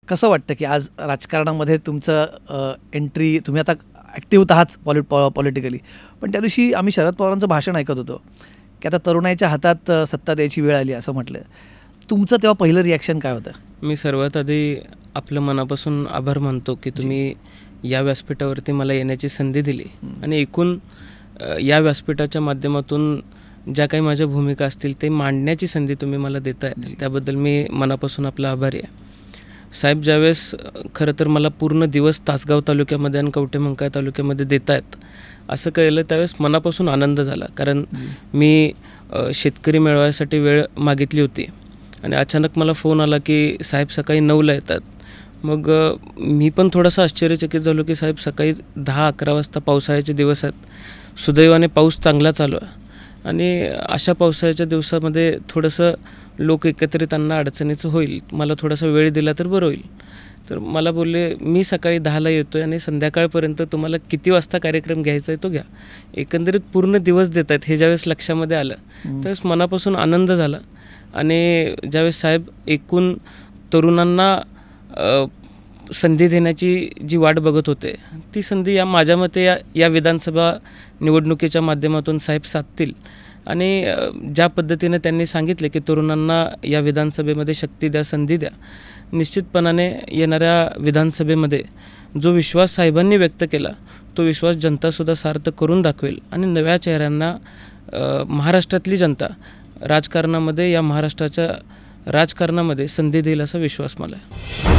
कसं वाटतं की आज राजकारणामध्ये तुमचं एंट्री, तुम्ही आता ॲक्टिव्ह आहात पॉलिटिकली, पण त्या दिवशी आम्ही शरद पवारांचं भाषण ऐकत होतो की आता तरुणाईच्या हातात सत्ता द्यायची वेळ आली असं म्हटलं. तुमचं तेव्हा पहिलं रिॲक्शन काय होतं? मी सर्वात आधी आपलं मनापासून आभार मानतो की तुम्ही या व्यासपीठावरती मला येण्याची संधी दिली आणि एकूण या व्यासपीठाच्या माध्यमातून ज्या काही माझ्या भूमिका असतील ते मांडण्याची संधी तुम्ही मला देताय, त्याबद्दल मी मनापासून आपला आभारी आहे. साहेब ज्यावेळेस खरं तर मला पूर्ण दिवस तासगाव तालुक्यामध्ये आणि कवठेमंकाळ तालुक्यामध्ये देत आहेत असं कळलं, त्यावेळेस मनापासून आनंद झाला. कारण मी शेतकरी मेळाव्यासाठी वेळ मागितली होती आणि अचानक मला फोन आला की साहेब सकाळी 9ला येतात. मग मी पण थोडासा आश्चर्यचकित झालो की साहेब सकाळी 10-11 वाजता पावसाळ्याचे दिवस आहेत. सुदैवाने पाऊस चांगला चालू आहे आणि अशा पावसाळ्याच्या दिवसामध्ये थोडंसं लोक एकत्रित आणणं अडचणीचं होईल, मला थोडासा वेळ दिला तर बरं होईल. तर मला बोलले मी सकाळी 10ला येतो आहे आणि संध्याकाळपर्यंत तुम्हाला किती वाजता कार्यक्रम घ्यायचा आहे तो घ्या. एकंदरीत पूर्ण दिवस देत आहेत हे ज्यावेळेस लक्षामध्ये आलं त्यावेळेस मनापासून आनंद झाला. आणि ज्यावेळेस साहेब एकूण तरुणांना संधी देण्याची जी वाट बघत होते ती संधी माझ्या मते या विधानसभा निवडणुकीच्या माध्यमातून साहेब साधतील. आणि ज्या पद्धतीने त्यांनी सांगितले की तरुणांना या विधानसभेमध्ये शक्ती द्या, संधी द्या, निश्चितपणाने येणाऱ्या विधानसभेमध्ये जो विश्वास साहेबांनी व्यक्त केला तो विश्वास जनतासुद्धा सार्थ करून दाखवेल आणि नव्या चेहऱ्यांना महाराष्ट्रातली जनता राजकारणामध्ये, या महाराष्ट्राच्या राजकारणामध्ये संधी देईल असा विश्वास मला आहे.